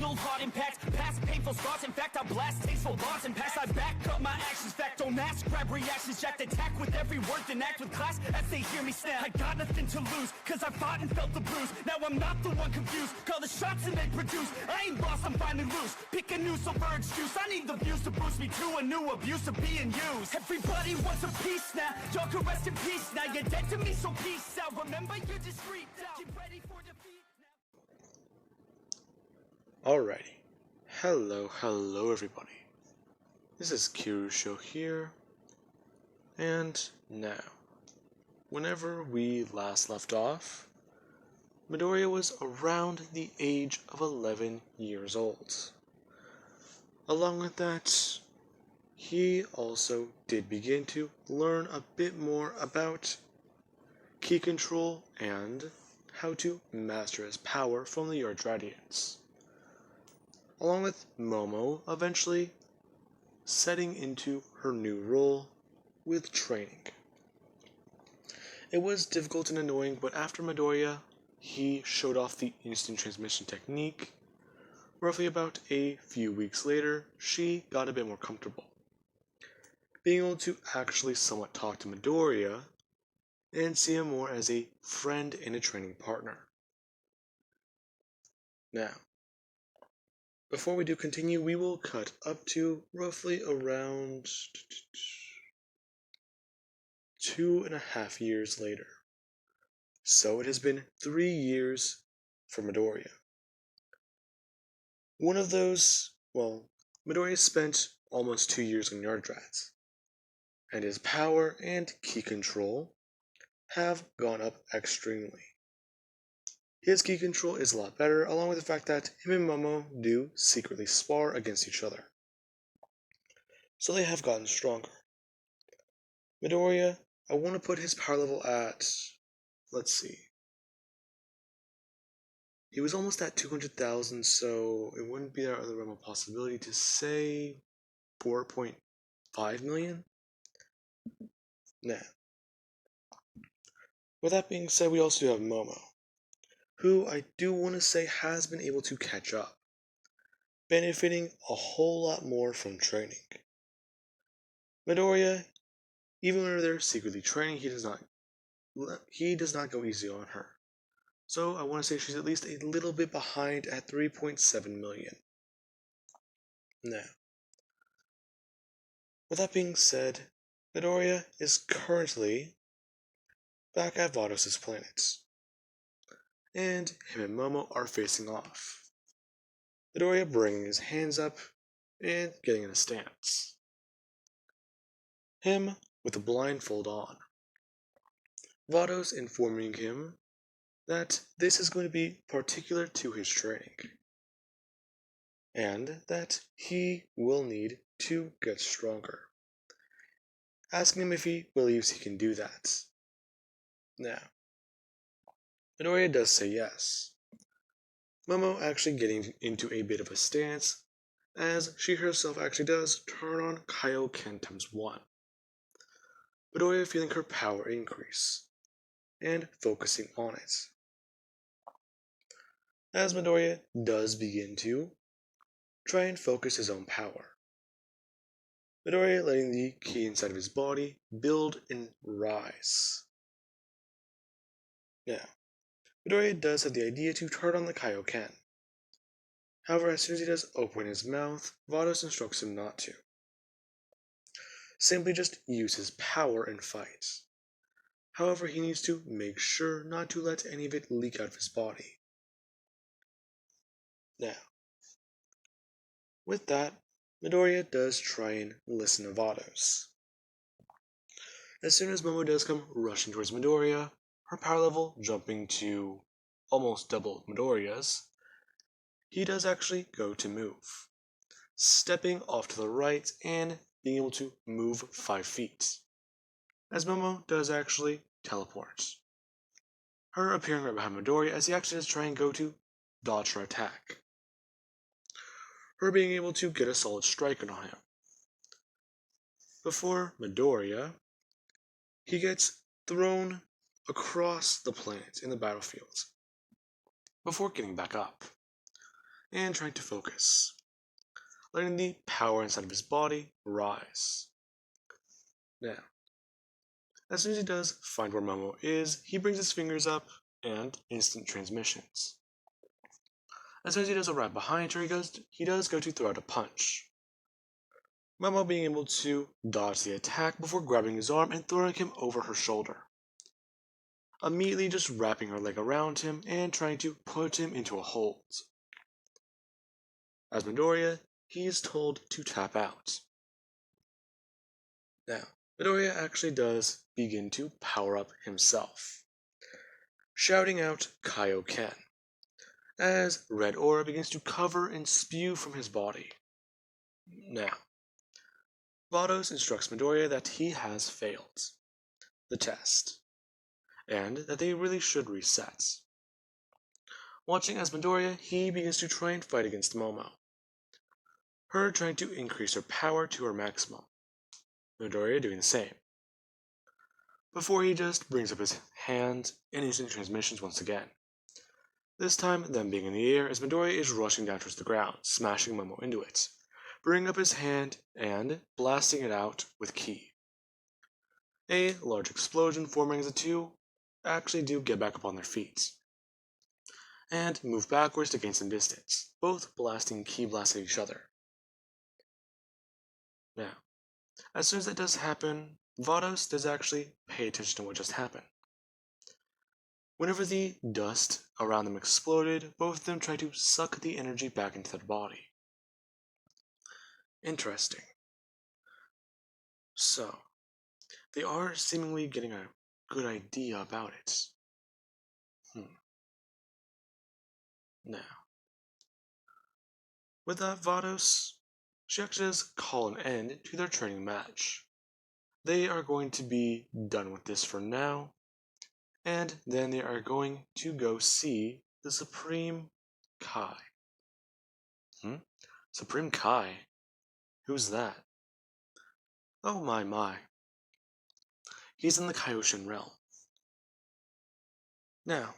old heart impacts past painful scars. In fact, I blast tasteful bars and pass. I back up my actions. Fact, don't ask, grab reactions. Jacked attack with every word, then act with class as they hear me snap. I got nothing to lose, cause I fought and felt the bruise. Now I'm not the one confused. Call the shots and they produce. I ain't lost, I'm finally loose. Pick a new silver excuse. I need the views to boost me to a new abuse of being used. Everybody wants a piece now. Y'all can rest in peace now. You're dead to me, so peace out. Remember, you're discreet now. Get ready for defeat now. Alrighty. Hello everybody. This is Kirusho here. And now, whenever we last left off, Midoriya was around the age of 11 years old. Along with that, he also did begin to learn a bit more about ki control and how to master his power from the Earth Radiance. Along with Momo eventually setting into her new role with training. It was difficult and annoying, but after Midoriya, he showed off the instant transmission technique. Roughly about a few weeks later, she got a bit more comfortable, being able to actually somewhat talk to Midoriya and see him more as a friend and a training partner. Now, before we do continue, we will cut up to roughly around 2.5 years later. So it has been 3 years for Midoriya. One of those, Midoriya spent almost 2 years on Yardrats, and his power and ki control have gone up extremely. His ki control is a lot better, along with the fact that him and Momo do secretly spar against each other. So they have gotten stronger. Midoriya, I want to put his power level at, let's see. He was almost at 200,000, so it wouldn't be out of the realm of possibility to say 4.5 million? Nah. With that being said, we also have Momo, who I do want to say has been able to catch up, benefiting a whole lot more from training. Midoriya, even when they're secretly training, he does not go easy on her. So I want to say she's at least a little bit behind at 3.7 million. Now, with that being said, Midoriya is currently back at Vados' planet, and him and Momo are facing off. Midoriya bringing his hands up and getting in a stance. Him with a blindfold on. Vados informing him that this is going to be particular to his training, and that he will need to get stronger, asking him if he believes he can do that. Now, Midoriya does say yes, Momo actually getting into a bit of a stance, as she herself actually does turn on Kaioken ×1. Midoriya feeling her power increase, and focusing on it. As Midoriya does begin to try and focus his own power. Midoriya letting the ki inside of his body build and rise. Now, Midoriya does have the idea to turn on the Kaioken. However, as soon as he does open his mouth, Vados instructs him not to. Simply just use his power and fight. However, he needs to make sure not to let any of it leak out of his body. Now, with that, Midoriya does try and listen to Vados. As soon as Momo does come rushing towards Midoriya, her power level jumping to almost double Midoriya's, he does actually go to move, stepping off to the right and being able to move 5 feet, as Momo does actually teleport. Her appearing right behind Midoriya as he actually does try and go to dodge her attack. Her being able to get a solid strike on him. Before Midoriya, he gets thrown across the planet in the battlefield, before getting back up. and trying to focus, letting the power inside of his body rise. Now, as soon as he does find where Momo is, he brings his fingers up and instant transmissions. As soon as he does a right behind her, he does go to throw out a punch. Momo being able to dodge the attack before grabbing his arm and throwing him over her shoulder. Immediately just wrapping her leg around him and trying to put him into a hold. As Midoriya, he is told to tap out. Now, Midoriya actually does begin to power up himself, shouting out Kaioken, as red aura begins to cover and spew from his body. Now, Vados instructs Midoriya that he has failed the test, and that they really should reset. Watching as Midoriya, he begins to try and fight against Momo, her trying to increase her power to her maximum, Midoriya doing the same. Before he just brings up his hand and instant transmissions once again. This time, them being in the air as Midoriya is rushing down towards the ground, smashing Momo into it, bringing up his hand and blasting it out with Ki. A large explosion forming as the two actually do get back up on their feet, and move backwards to gain some distance, both blasting Ki blasts at each other. Now, as soon as that does happen, Vados does actually pay attention to what just happened. Whenever the dust around them exploded, both of them tried to suck the energy back into their body. Interesting. So, they are seemingly getting a good idea about it. Now, with that, Vados, she actually does call an end to their training match. They are going to be done with this for now, and then they are going to go see the Supreme Kai. Supreme Kai? Who's that? Oh my. He's in the Kaioshin realm. Now,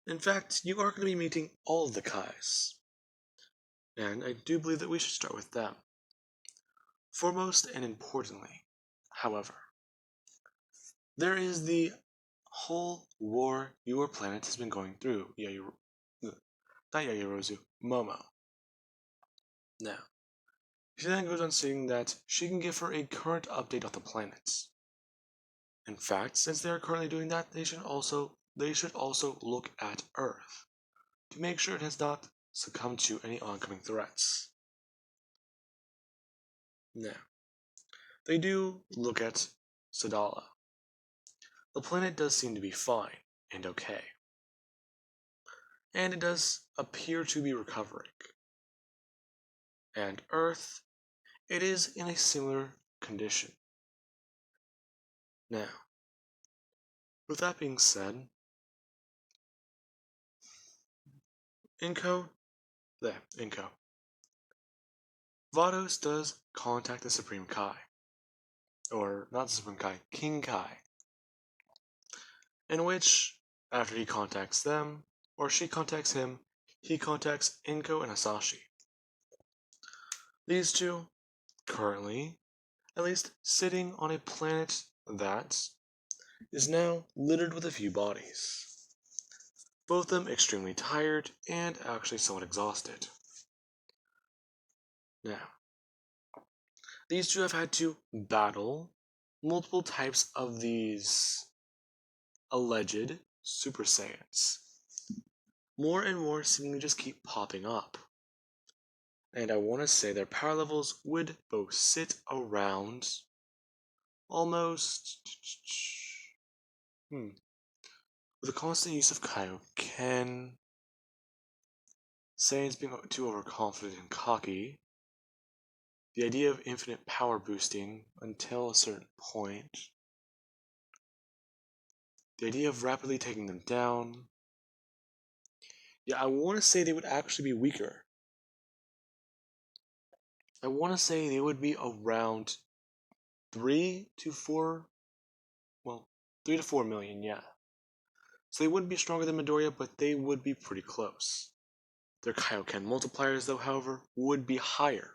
in fact, you are going to be meeting all of the Kais. And I do believe that we should start with them. Foremost and importantly, however, there is the whole war your planet has been going through, not Yaoyorozu, Momo. Now, she then goes on saying that she can give her a current update of the planets. In fact, since they are currently doing that, they should also look at Earth to make sure it has not succumbed to any oncoming threats. Now, they do look at Sadala. The planet does seem to be fine and okay, and it does appear to be recovering. And Earth, it is in a similar condition. Now, with that being said, Inko, Vados does contact the Supreme Kai. Or, not the Supreme Kai, King Kai. In which, after he contacts them, or she contacts him, he contacts Inko and Hasashi. These two, currently, at least sitting on a planet that is now littered with a few bodies. Both of them extremely tired and actually somewhat exhausted. Now, these two have had to battle multiple types of these alleged Super Saiyans. More and more seemingly just keep popping up. And I want to say their power levels would both sit around almost... With the constant use of Kaioken, Saiyans being too overconfident and cocky, the idea of infinite power boosting until a certain point, the idea of rapidly taking them down, I want to say they would actually be weaker. I want to say they would be around 3 to 4 million, yeah. So they wouldn't be stronger than Midoriya, but they would be pretty close. Their Kaioken multipliers, though, however, would be higher,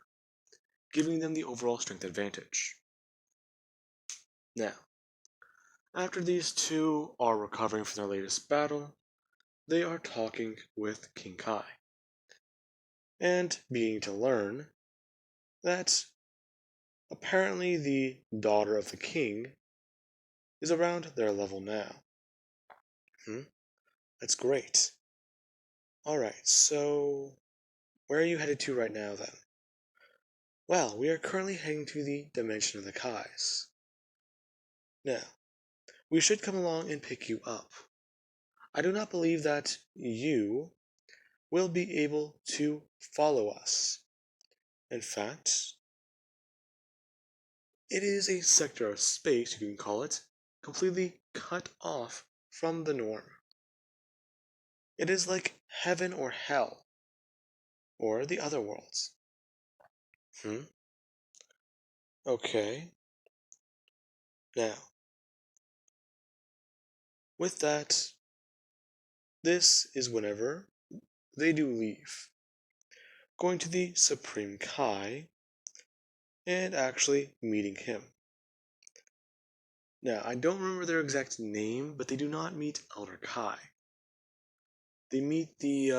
giving them the overall strength advantage. Now, after these two are recovering from their latest battle, they are talking with King Kai, and beginning to learn that apparently the daughter of the king is around their level now. That's great. Alright, so where are you headed to right now then? Well, we are currently heading to the Dimension of the Kais. Now, we should come along and pick you up. I do not believe that you will be able to follow us. In fact, it is a sector of space, you can call it, completely cut off from the norm. It is like heaven or hell, or the other worlds. Okay. Now, with that, this is whenever they do leave, going to the Supreme Kai and actually meeting him. Now, I don't remember their exact name, but they do not meet Elder Kai. They meet the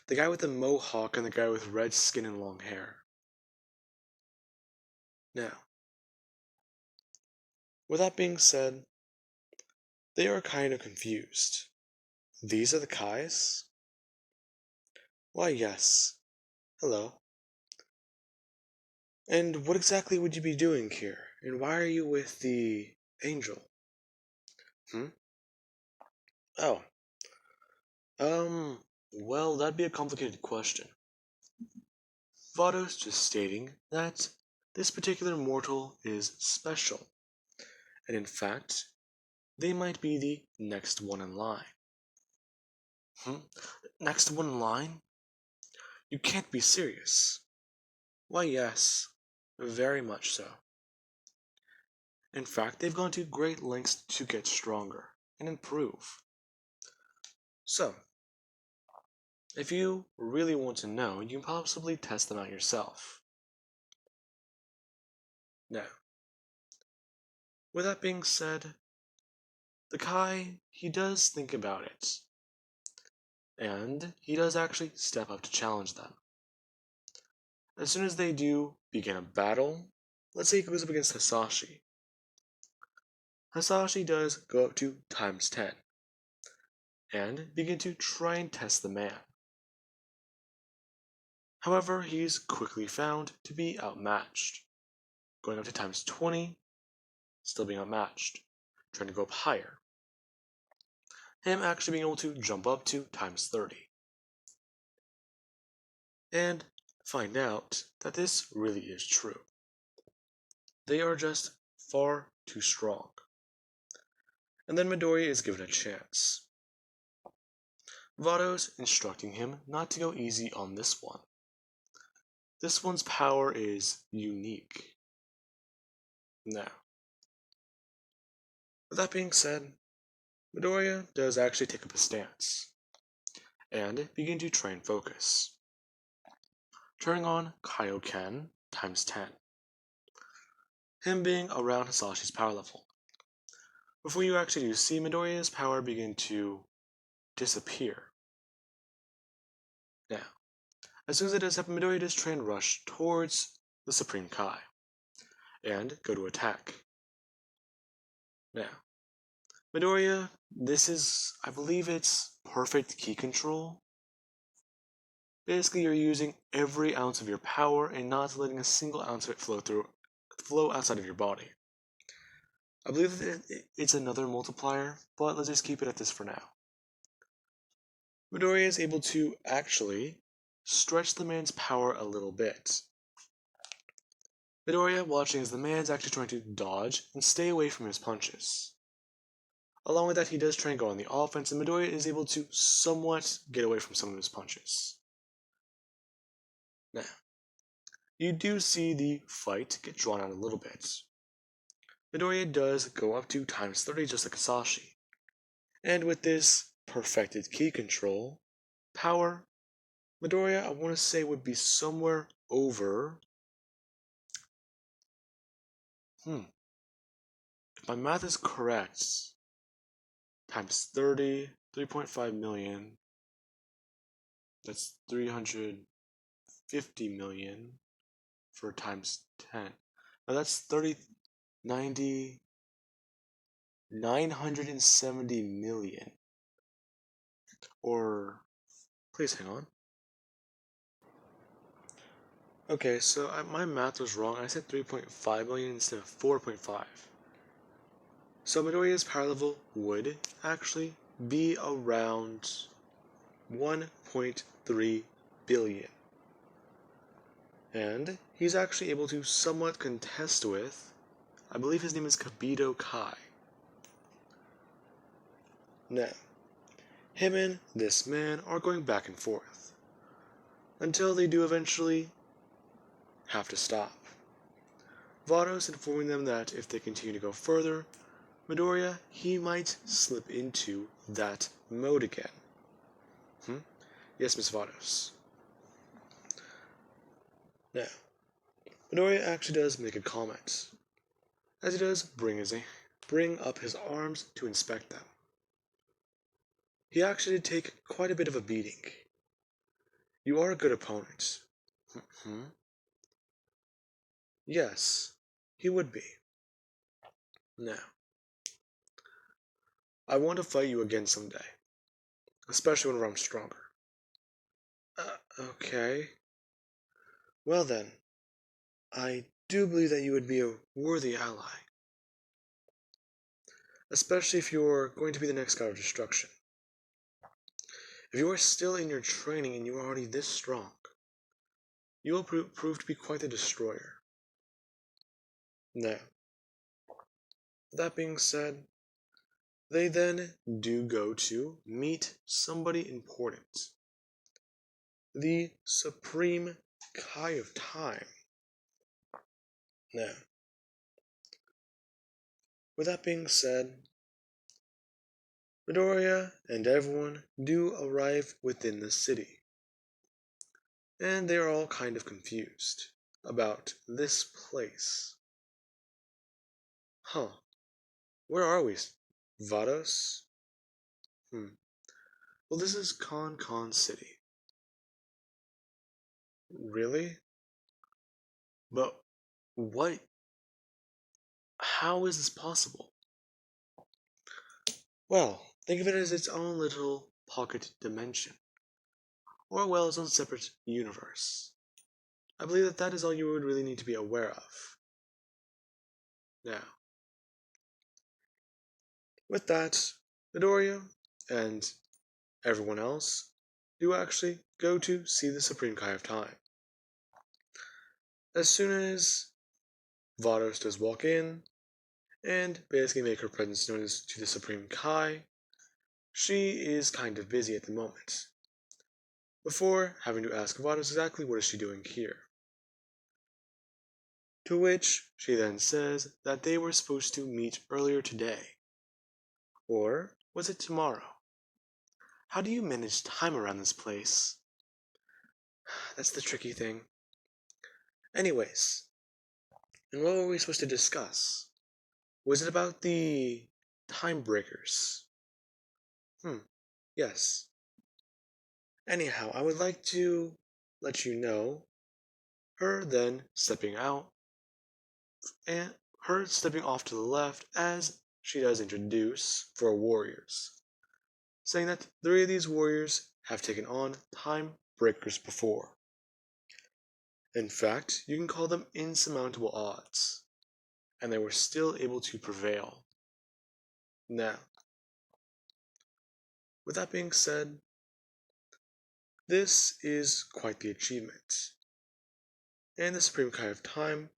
guy with the mohawk and the guy with red skin and long hair. Now, with that being said, they are kind of confused. These are the Kais? Why, yes. Hello. And what exactly would you be doing here? And why are you with the angel? Oh. Well, that'd be a complicated question. Vado's just stating that this particular mortal is special, and in fact, they might be the next one in line. Next one in line? You can't be serious. Why, yes, very much so. In fact, they've gone to great lengths to get stronger and improve. So, if you really want to know, you can possibly test them out yourself. Now, with that being said, the Kai, he does think about it. And he does actually step up to challenge them. As soon as they do begin a battle, let's say he goes up against Hasashi. Hasashi does go up to times 10 and begin to try and test the man. However, he's quickly found to be outmatched. Going up to times 20, still being outmatched. Trying to go up higher. Him actually being able to jump up to times 30. And find out that this really is true. They are just far too strong. And then Midoriya is given a chance. Vado's instructing him not to go easy on this one. This one's power is unique. Now, with that being said, Midoriya does actually take up a stance and begin to try and focus. Turning on Kaioken times 10. Him being around Hasashi's power level. Before you actually do see Midoriya's power begin to disappear. Now, as soon as it does happen, Midoriya does try and rush towards the Supreme Kai and go to attack. Now, Midoriya, this is, I believe it's perfect ki control. Basically, you're using every ounce of your power and not letting a single ounce of it flow outside of your body. I believe that it's another multiplier, but let's just keep it at this for now. Midoriya is able to actually stretch the man's power a little bit. Midoriya watching as the man's actually trying to dodge and stay away from his punches. Along with that, he does try and go on the offense, and Midoriya is able to somewhat get away from some of his punches. Now, you do see the fight get drawn out a little bit. Midoriya does go up to times 30 just like Hasashi. And with this perfected ki control, power, Midoriya, I want to say, would be somewhere over. If my math is correct, times 30, 3.5 million, that's 350 million for times 10. Now that's 30, 90, 970 million. Or, please hang on. Okay, so my math was wrong. I said 3.5 million instead of 4.5. So Midoriya's power level would actually be around 1.3 billion. And he's actually able to somewhat contest with, I believe his name is Kabuto Kai. Now, him and this man are going back and forth, until they do eventually have to stop. Vados informing them that if they continue to go further, Midoriya, he might slip into that mode again. Yes, Miss Vados. Now, Midoriya actually does make a comment, as he does bring up his arms to inspect them. He actually did take quite a bit of a beating. You are a good opponent. Yes, he would be. Now, I want to fight you again someday, especially whenever I'm stronger. Okay. Well then, I do believe that you would be a worthy ally, especially if you're going to be the next god of destruction. If you are still in your training and you are already this strong, you will prove to be quite the destroyer. Now, that being said, they then do go to meet somebody important. The Supreme Kai of Time. Now, with that being said, Midoriya and everyone do arrive within the city. And they are all kind of confused about this place. Huh. Where are we? Vados? Well, this is Con City. Really? But what? How is this possible? Well, think of it as its own little pocket dimension. Or, well, its own separate universe. I believe that that is all you would really need to be aware of. Now, with that, Midoriya and everyone else do actually go to see the Supreme Kai of Time. As soon as Vados does walk in and basically make her presence known to the Supreme Kai, she is kind of busy at the moment, before having to ask Vados exactly what is she doing here. To which she then says that they were supposed to meet earlier today. Or was it tomorrow? How do you manage time around this place? That's the tricky thing. Anyways, and what were we supposed to discuss? Was it about the time breakers? Yes. Anyhow, I would like to let you know her then stepping out and her stepping off to the left as she does introduce 4 warriors, saying that 3 of these warriors have taken on time breakers before. In fact, you can call them insurmountable odds, and they were still able to prevail. Now, with that being said, this is quite the achievement, and the Supreme Kai of Time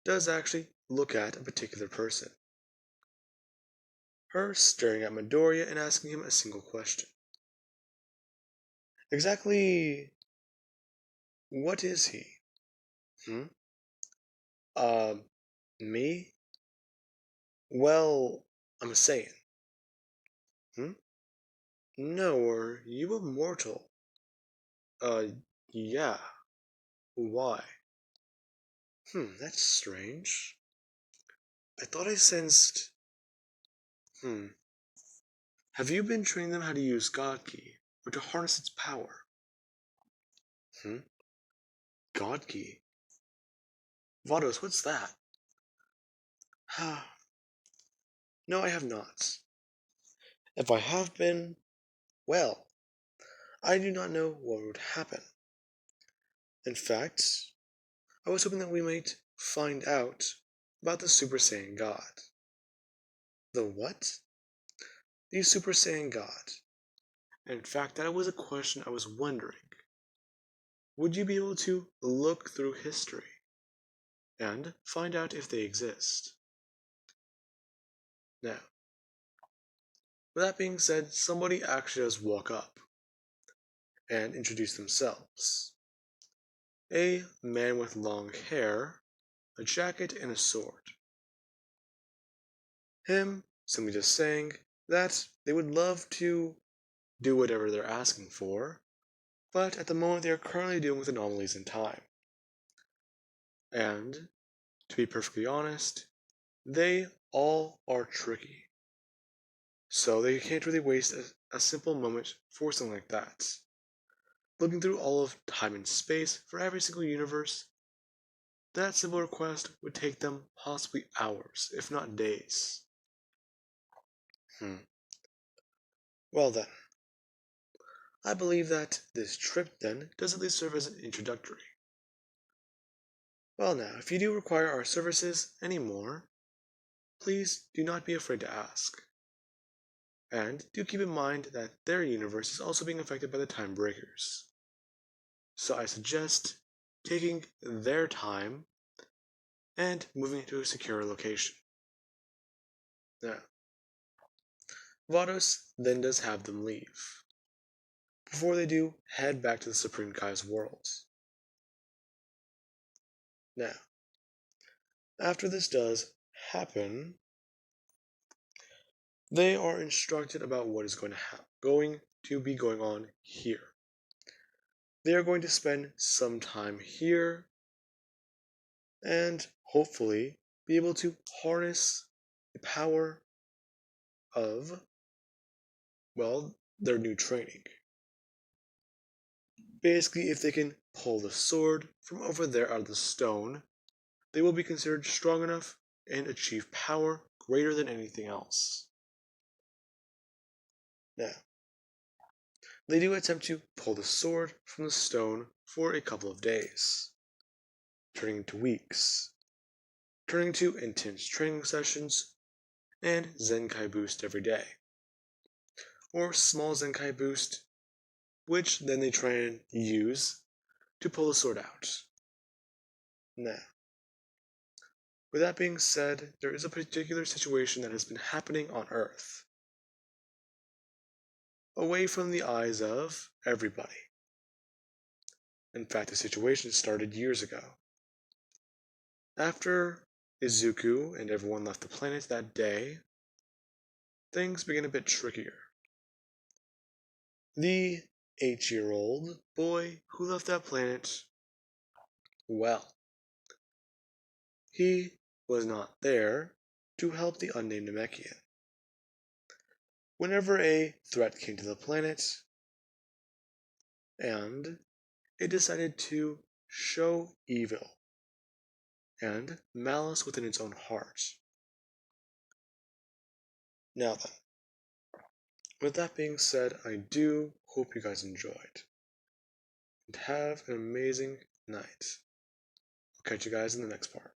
does actually look at a particular person. Her staring at Midoriya and asking him a single question. Exactly what is he? Me? Well, I'm a Saiyan. No, are you immortal? Uh, yeah. Why? That's strange. I thought I sensed. Hmm. Have you been training them how to use God Key, or to harness its power? Hmm? God Key? Vados, what's that? No, I have not. If I have been, well, I do not know what would happen. In fact, I was hoping that we might find out about the Super Saiyan God. The what? The Super Saiyan God. In fact, that was a question I was wondering. Would you be able to look through history and find out if they exist? Now, with that being said, somebody actually does walk up and introduce themselves. A man with long hair, a jacket, and a sword. Him simply just saying that they would love to do whatever they're asking for, but at the moment they are currently dealing with anomalies in time. And, to be perfectly honest, they all are tricky. So they can't really waste a simple moment for something like that. Looking through all of time and space for every single universe, that simple request would take them possibly hours, if not days. Well then, I believe that this trip then does at least serve as an introductory. Well now, if you do require our services anymore, please do not be afraid to ask. And do keep in mind that their universe is also being affected by the Time Breakers. So I suggest taking their time and moving to a secure location. Now, Vados then does have them leave. Before they do, head back to the Supreme Kai's world. Now, after this does happen, they are instructed about what is going to be going on here. They are going to spend some time here and hopefully be able to harness the power of, well, their new training. Basically, if they can pull the sword from over there out of the stone, they will be considered strong enough and achieve power greater than anything else. Now, they do attempt to pull the sword from the stone for a couple of days, turning into weeks, turning to intense training sessions and Zenkai boost every day, or small Zenkai boost, which then they try and use to pull the sword out. Now, with that being said, there is a particular situation that has been happening on Earth, away from the eyes of everybody. In fact, the situation started years ago. After Izuku and everyone left the planet that day, things began a bit trickier. The 8-year-old boy who left that planet, well, he was not there to help the unnamed Namekian. Whenever a threat came to the planet, and it decided to show evil and malice within its own heart. Now then, with that being said, I do hope you guys enjoyed. And have an amazing night. I'll catch you guys in the next part.